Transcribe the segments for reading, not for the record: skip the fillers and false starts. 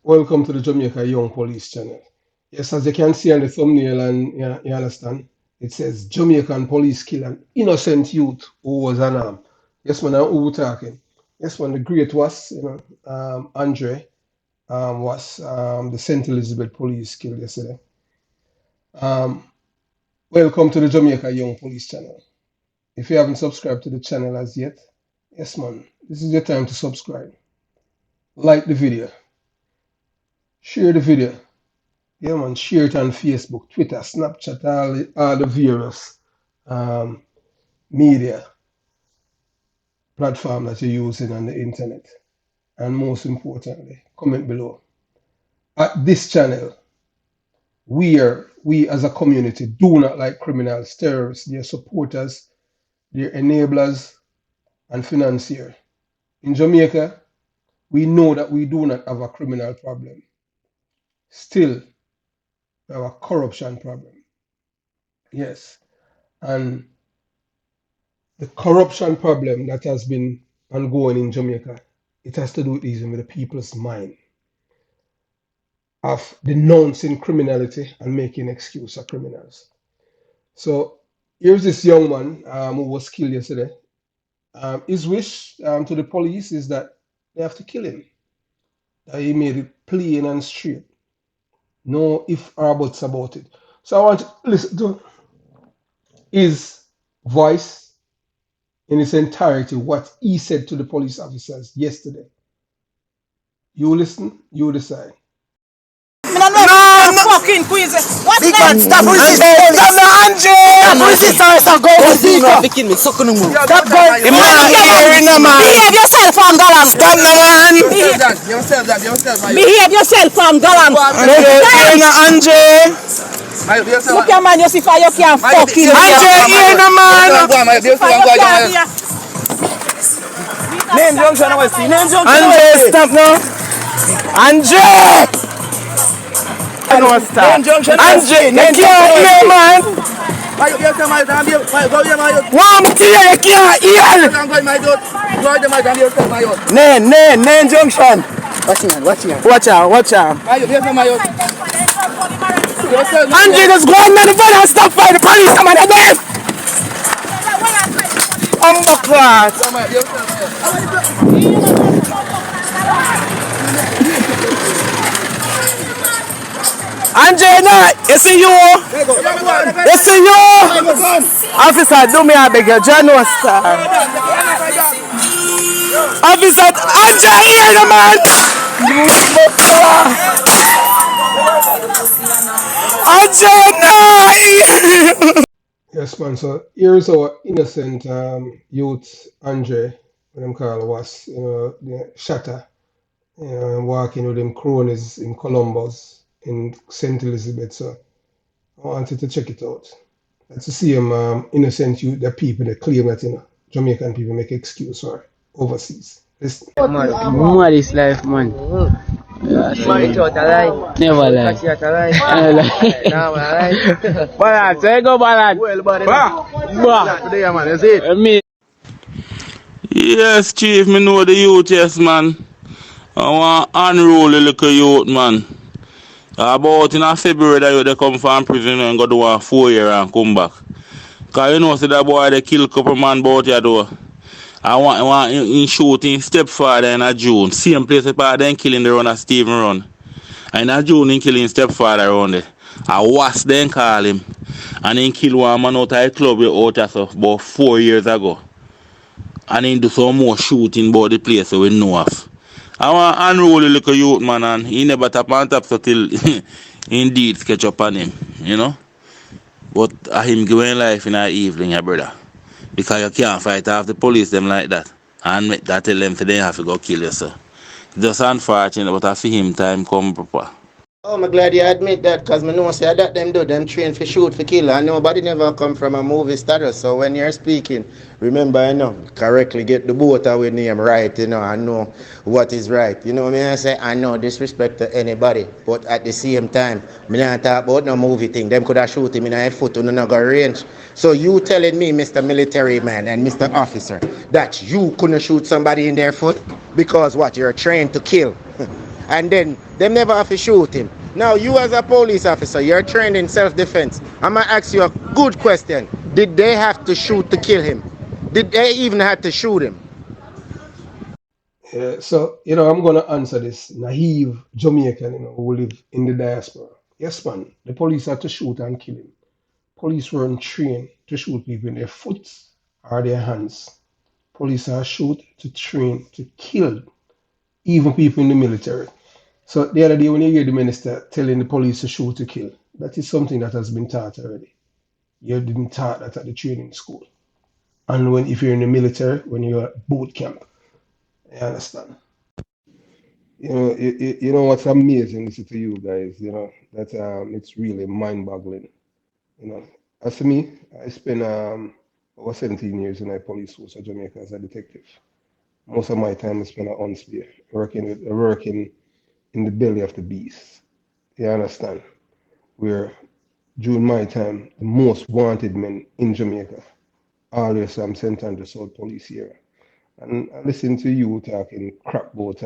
Welcome to the Jamaica Young Police channel. Yes, as you can see on the thumbnail, and you understand, it says Jamaican police kill an innocent youth who was unarmed. Yes, man, who we talking? Yes, man, the great was, Andre was the St. Elizabeth police killed yesterday. Um, Welcome to the Jamaica Young Police channel. If you haven't subscribed to the channel as yet, yes, man, this is your time to subscribe. Like the video, share the video. Yeah, man, share it on Facebook, Twitter, Snapchat, all the various um, media platform that you're using on the internet. And most importantly, comment below. At this channel, we as a community do not like criminals, terrorists, their supporters, their enablers, and financiers. In Jamaica, we know that we do not have a criminal problem. Still, we have a corruption problem. Yes. And the corruption problem that has been ongoing in Jamaica, it has to do with even with the people's mind of denouncing criminality and making excuse of criminals. So here's this young man who was killed yesterday. His wish to the police is that they have to kill him. He made it plain and straight. No if or buts about it. So I want to listen to his voice in its entirety, what he said to the police officers yesterday. You listen, you decide. No, fucking quiz. What's Big that? man, stop resisting. Stop the Andre. Stop resisting. Stop going. Picking me, sucking me. Stop going. The man hearing the man. Behave yourself from Galang. Stop the man. Behave yourself from Galang. Hearing the Andre. Look your man, you see for you can't fucking. Andre hearing the man. Name junction, I see. Name junction. Andre, stop now. Andre. I know stop. Andre, you can't hear, man. One here, you can't hear. Name junction. Watch out. Andre, just go on the van and stop by the police. Come on, again. Andre, you see you? You see you? Officer, do me a beg you, John star. Officer, Andre, here the man. Andre, no. Yes, man. So here's our innocent youth, Andre, what them call was, the shatter, walking with them cronies in Columbus, in St. Elizabeth. So I wanted to check it out. Let's see him innocent youth, the people that claim that, Jamaican people make excuse for overseas. Listen. More this life, man. Never lie. Ballad, say go ballad. Today, man, is it? Me. Yes, Chief, me know the youth, yes, man. I want to unroll a little youth, man. About in February that they come from prison and go do a 4 year and come back. Because you know, see that boy, they kill a couple man about here, though. I want in shooting stepfather in a June. Same place where then killing the run of Stephen Run. And in June, in killing stepfather around there. I was then call him. And then kill one man out of a club out there about 4 years ago. And then do some more shooting about the place so we know of. I want to unroll a little youth, man, and he never tap on top so till indeed catch up on him, But him giving life in our evening, yeah, brother. Because you can't fight off the police them like that. And make that tell them they have to go kill yourself. Just unfortunate, but I feel him time come proper. Oh, I'm glad you admit that, because I know say that them train for shoot, for kill, and nobody never come from a movie status. So when you're speaking, remember, correctly get the both of our name right, I know what is right. You know what I say? I know disrespect to anybody, but at the same time, I not talk about no movie thing. Them could have shoot him in a foot on another range. So you telling me, Mr. Military Man and Mr. Officer, that you couldn't shoot somebody in their foot? Because what, you're trained to kill? and then them never have to shoot him. Now you as a police officer, you're trained in self-defense. I'm gonna ask you a good question. Did they have to shoot to kill him? Did they even have to shoot him? So, I'm going to answer this naive Jamaican, who live in the diaspora. Yes, man, the police had to shoot and kill him. Police weren't trained to shoot people in their foot or their hands. Police are shoot to train to kill, even people in the military. So the other day when you hear the minister telling the police to shoot to kill, that is something that has been taught already. You didn't taught that at the training school. And if you're in the military, when you're at boot camp, you understand. What's amazing is to you guys, that it's really mind-boggling. As for me, I spent over 17 years in the police force of Jamaica as a detective. Most of my time I spent at Huntsville, working in the belly of the beast. You understand? Where during my time, the most wanted men in Jamaica, always sent under the South Police area. And I listen to you talking crap about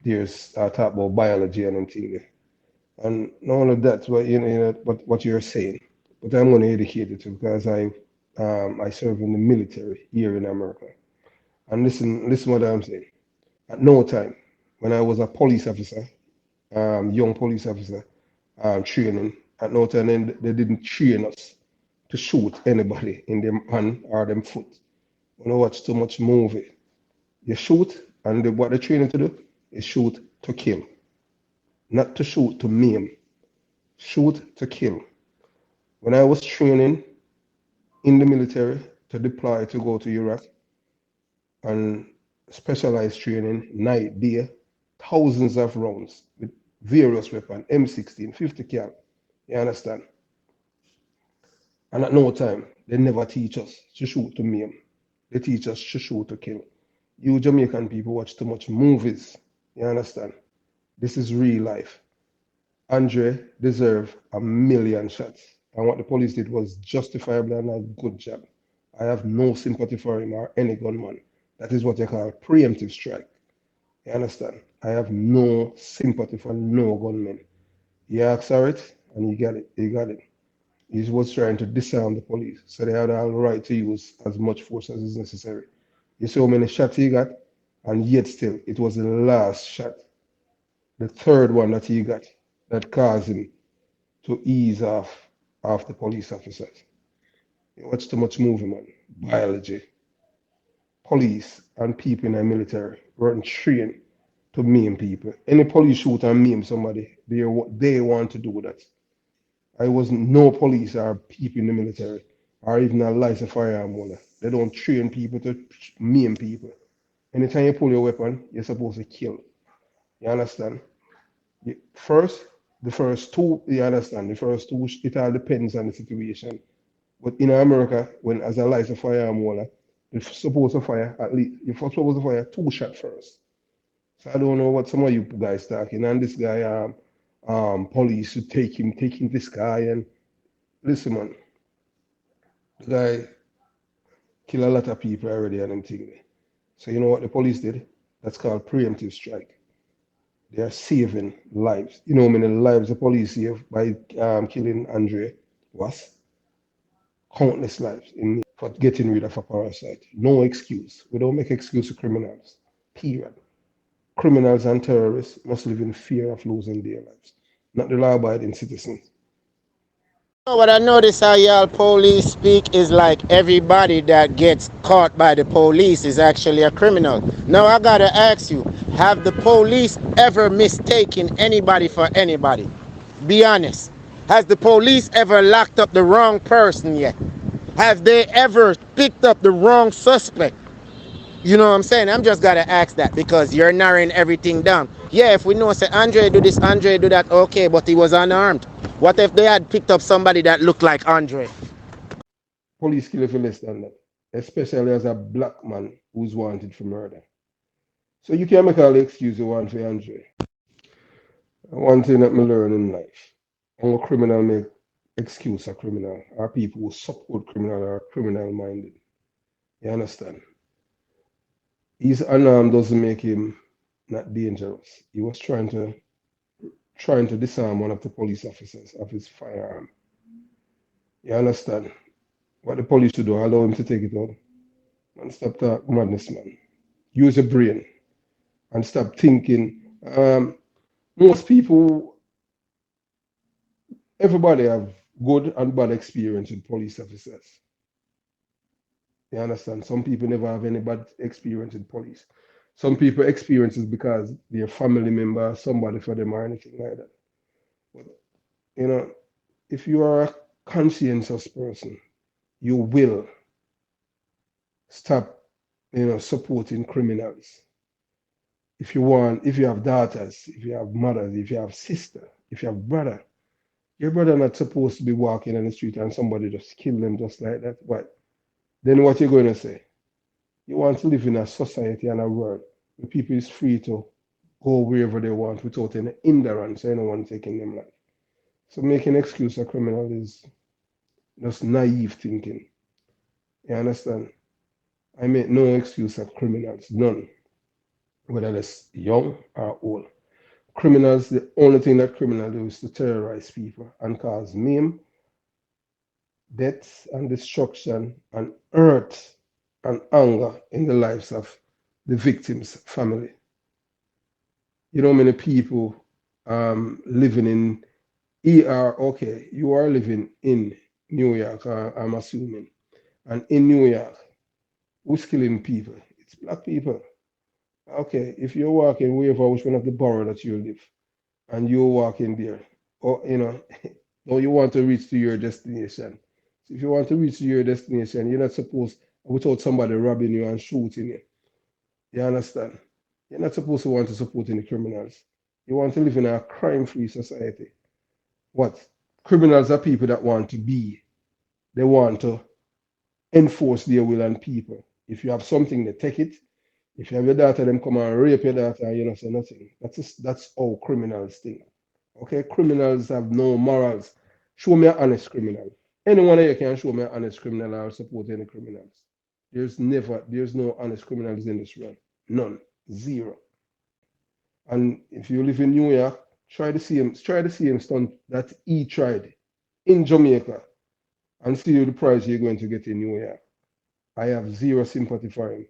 there's talk about biology and everything. And none of that's what you're saying. But I'm going to educate you too because I serve in the military here in America. And listen what I'm saying. At no time, when I was a police officer, young police officer, training, at no time they didn't train us to shoot anybody in them hand or them foot. When I watch too much movie, you shoot, and what they're training to do is shoot to kill, not to shoot to maim. Shoot to kill. When I was training in the military to deploy to go to Iraq and specialized training, night, day, thousands of rounds with various weapons, M16, 50 cal. You understand? And at no time, they never teach us to shoot to maim. They teach us to shoot to kill. You Jamaican people watch too much movies. You understand? This is real life. Andre deserved 1,000,000 shots. And what the police did was justifiable and a good job. I have no sympathy for him or any gunman. That is what you call preemptive strike. You understand? I have no sympathy for no gunman. He asked for it and he got it. He got it. He was trying to disarm the police. So they had all the right to use as much force as is necessary. You see how many shots he got? And yet still, it was the last shot, the third one that he got, that caused him to ease off the police officers. You watch too much movie, man. Biology. Police and people in the military weren't trained to maim people. Any police shoot and maim somebody, they want to do that. I wasn't no police or people in the military or even a license firearm holder. They don't train people to maim people. Anytime you pull your weapon, you're supposed to kill. You understand? The first two, you understand, the first two, it all depends on the situation. But in America, when as a license firearm holder, you're supposed to fire at least, you're supposed to fire 2 shots first. So I don't know what some of you guys talking. And this guy, police to take him this guy and listen, man, the guy killed a lot of people already and everything. So you know what the police did? That's called preemptive strike. They are saving lives. You know how many lives the police saved by killing Andre was? Countless lives for getting rid of a parasite. No excuse. We don't make excuse for criminals. Period. Criminals and terrorists must live in fear of losing their lives, not the law-abiding citizens. What I notice how y'all police speak is like everybody that gets caught by the police is actually a criminal. Now I gotta ask you, have the police ever mistaken anybody for anybody? Be honest. Has the police ever locked up the wrong person yet? Have they ever picked up the wrong suspect? You know what I'm saying? I'm just gotta ask that because you're narrowing everything down. Yeah, if we know, say, Andre do this, Andre do that, okay, but he was unarmed. What if they had picked up somebody that looked like Andre? Police kill if you less than that, especially as a black man who's wanted for murder. So you can't make all the excuse you want for Andre. One thing that me learn in life, all criminal make excuse a criminal, or people who support criminal or criminal minded. You understand? He's unarmed doesn't make him not dangerous. He was trying to disarm one of the police officers of his firearm. You understand? What the police should do, allow him to take it out. And stop that madness, man. Use your brain and stop thinking. Most people, everybody have good and bad experience with police officers. You understand? Some people never have any bad experience with police. Some people experience it because their family member, somebody for them or anything like that. But, you know, if you are a conscientious person, you will stop, supporting criminals. If you have daughters, if you have mothers, if you have sister, if you have brother, your brother not supposed to be walking on the street and somebody just kill them just like that. But then what you're going to say? You want to live in a society and a world where people is free to go wherever they want without any hindrance or anyone taking them life. So making excuse a criminal is just naive thinking. You understand? I make no excuse of criminals, none, whether they're young or old. Criminals, the only thing that criminals do is to terrorize people and cause maim, death, and destruction, and hurt and anger in the lives of the victim's family. You know, many people living in okay, you are living in New York, I'm assuming. And in New York, who's killing people? It's black people. Okay, if you're walking wherever, which one of the borough that you live, and you're walking there, or or you want to reach to your destination. So if you want to reach to your destination, you're not supposed without somebody robbing you and shooting you. You understand? You're not supposed to want to support any criminals. You want to live in a crime-free society. What? Criminals are people that want to be. They want to enforce their will on people. If you have something, they take it. If you have your daughter, them come and rape your daughter, and you don't say nothing. That's all criminals think. Okay, criminals have no morals. Show me an honest criminal. Anyone here can show me an honest criminal or support any criminals. There's no honest criminals in this world. None. Zero. And if you live in New York, try the same stunt that he tried in Jamaica and see the prize you're going to get in New York. I have zero sympathy for him.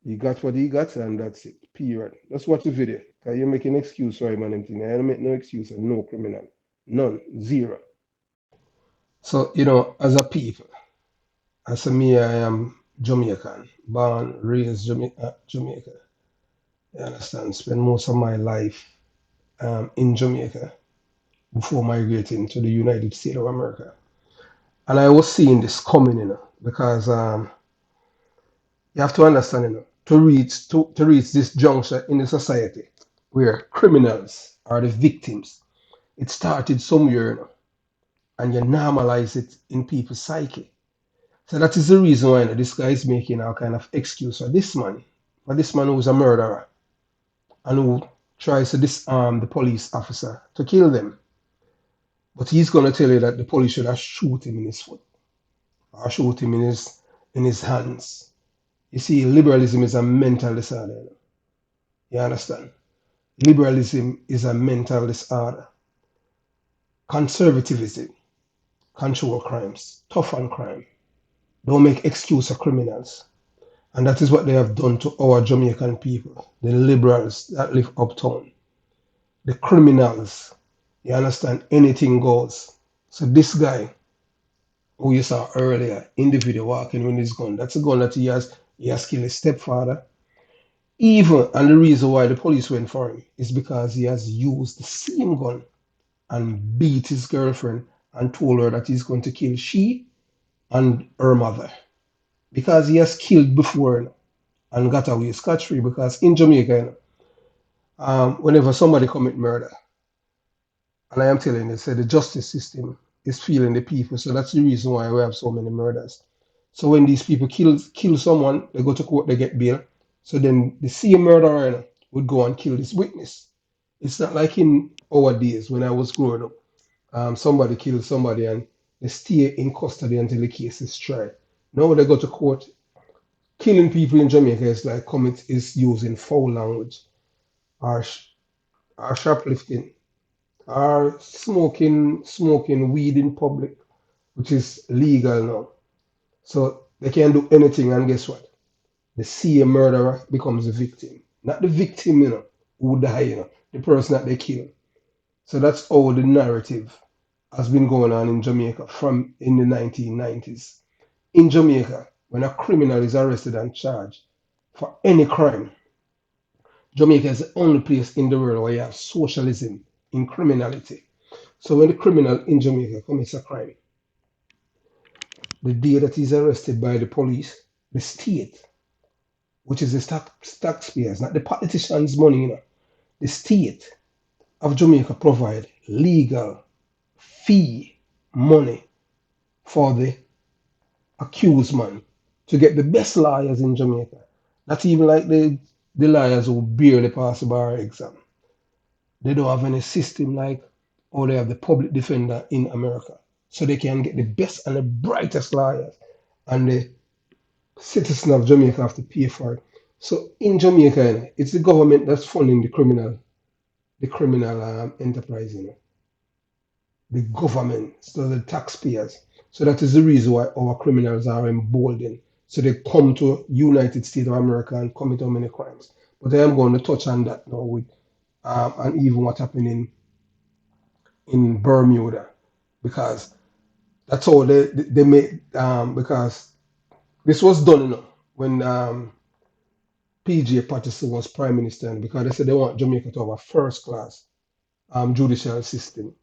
He got what he got, and that's it. Period. Let's watch the video. Because you're making an excuse for him and everything. I don't make no excuse and no criminal. None. Zero. So, as a people, as a me, I am Jamaican, born, raised Jamaica. You understand? Spend most of my life in Jamaica before migrating to the United States of America. And I was seeing this coming, because you have to understand, to reach this juncture in the society where criminals are the victims, it started somewhere, and you normalize it in people's psyche. So that is the reason why this guy is making all kind of excuse for this man who's a murderer and who tries to disarm the police officer to kill them. But he's going to tell you that the police should have shoot him in his foot or shoot him in his hands. You see, liberalism is a mental disorder. You understand? Liberalism is a mental disorder. Conservatism control crimes, tough on crime. Don't make excuse of criminals. And that is what they have done to our Jamaican people, the liberals that live uptown, the criminals. You understand? Anything goes. So this guy who you saw earlier in the video walking with his gun, that's a gun that he has killed his stepfather. And the reason why the police went for him is because he has used the same gun and beat his girlfriend and told her that he's going to kill she and her mother. Because he has killed before and got away scot-free. Because in Jamaica, whenever somebody commit murder, and I am telling you, say the justice system is feeling the people. So that's the reason why we have so many murders. So when these people kill someone, they go to court, they get bail. So then the same murderer would go and kill this witness. It's not like in our days when I was growing up. Somebody kills somebody and they stay in custody until the case is tried. Now they go to court. Killing people in Jamaica is like is using foul language. or, or shoplifting, or smoking weed in public, which is legal now. So they can do anything, and guess what? The same murderer becomes the victim. Not the victim, who die, the person that they kill. So that's how the narrative has been going on in Jamaica from in the 1990s. In Jamaica, when a criminal is arrested and charged for any crime, Jamaica is the only place in the world where you have socialism in criminality. So when the criminal in Jamaica commits a crime, the day that he's arrested by the police, the state, which is the taxpayers, not the politicians' money, the state of Jamaica provide legal fee money for the accused man to get the best lawyers in Jamaica. Not even like the lawyers who barely pass the bar exam. They don't have any system like, or they have the public defender in America. So they can get the best and the brightest lawyers. And the citizens of Jamaica have to pay for it. So in Jamaica, it's the government that's funding the criminal enterprise, the government, so the taxpayers. So that is the reason why our criminals are emboldened. So they come to United States of America and commit how many crimes. But I am going to touch on that now with and even what happened in Bermuda, because that's all they made because this was done, when PJ Patterson was prime minister, because they said they want Jamaica to have a first class judicial system.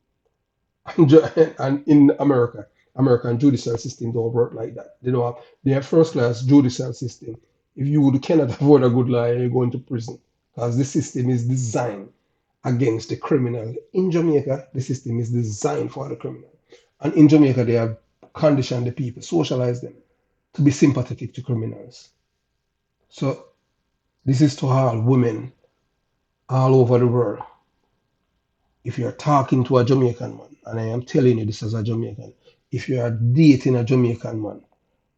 And in America, American judicial system don't work like that. They don't have their first class judicial system. If you cannot afford a good lawyer, you're going to prison, because the system is designed against the criminal. In Jamaica, the system is designed for the criminal. And in Jamaica, they have conditioned the people, socialized them to be sympathetic to criminals. So this is to all women all over the world. If you're talking to a Jamaican man, and I am telling you this as a Jamaican, if you are dating a Jamaican man,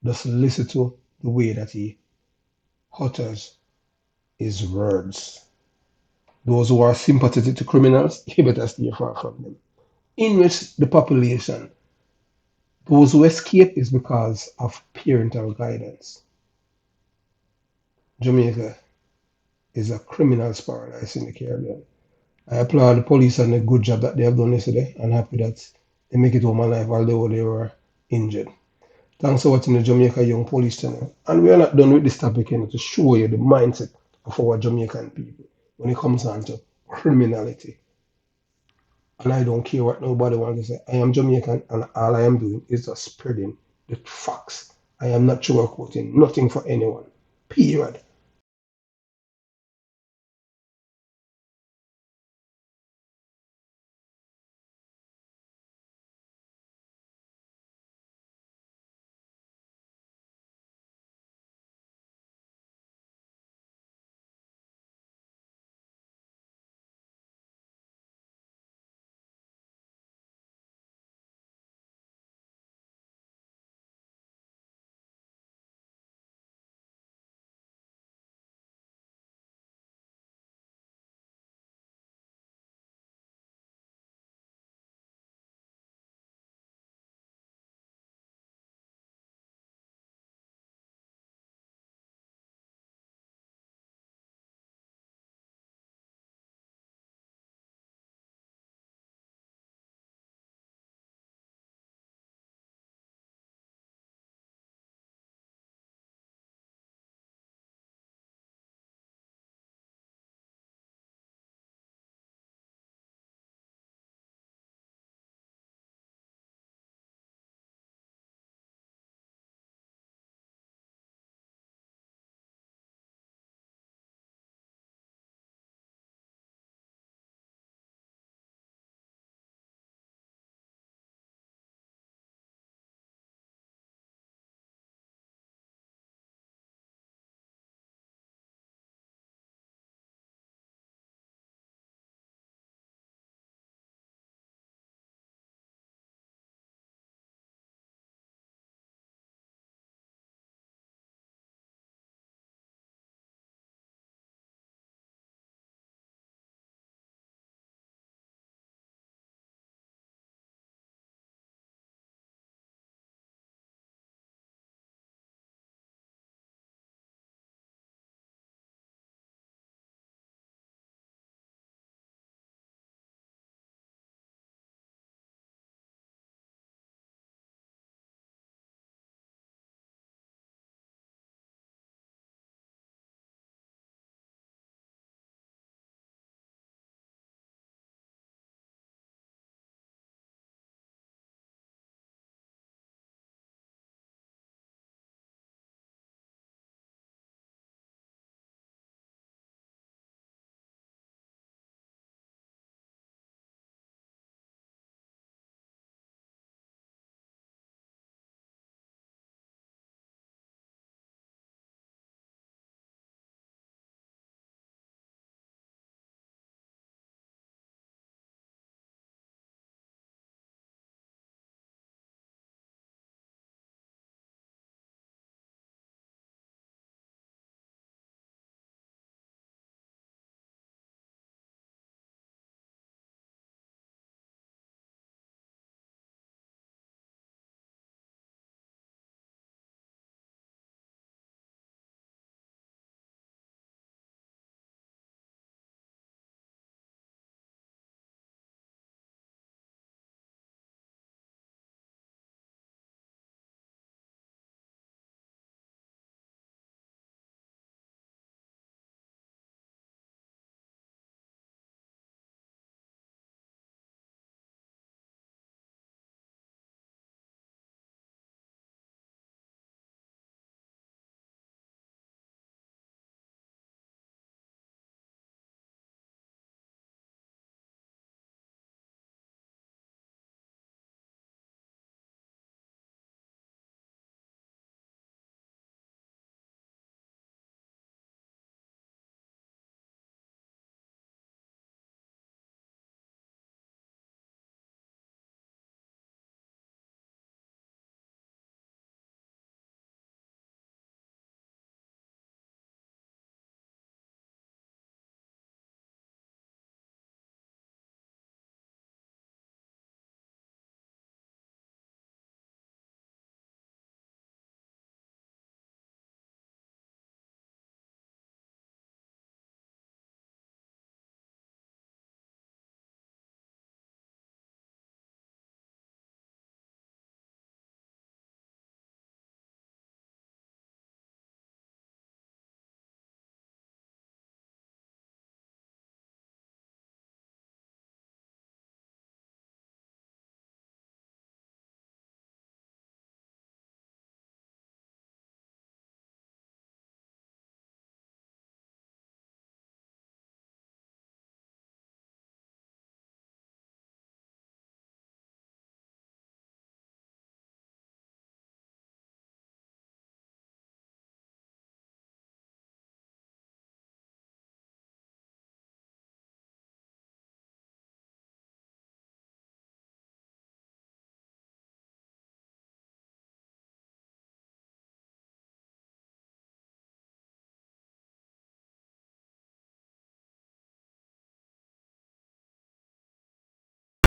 just listen to the way that he utters his words. Those who are sympathetic to criminals, you better stay far from them. In which the population, those who escape is because of parental guidance. Jamaica is a criminal's paradise in the Caribbean. I applaud the police on the good job that they have done yesterday, and happy that they make it home alive although they were injured. Thanks for watching the Jamaica Young Police channel. And we are not done with this topic, to show you the mindset of our Jamaican people when it comes down to criminality. And I don't care what nobody wants to say. I am Jamaican, and all I am doing is just spreading the facts. I am not sugarcoating nothing for anyone. Period.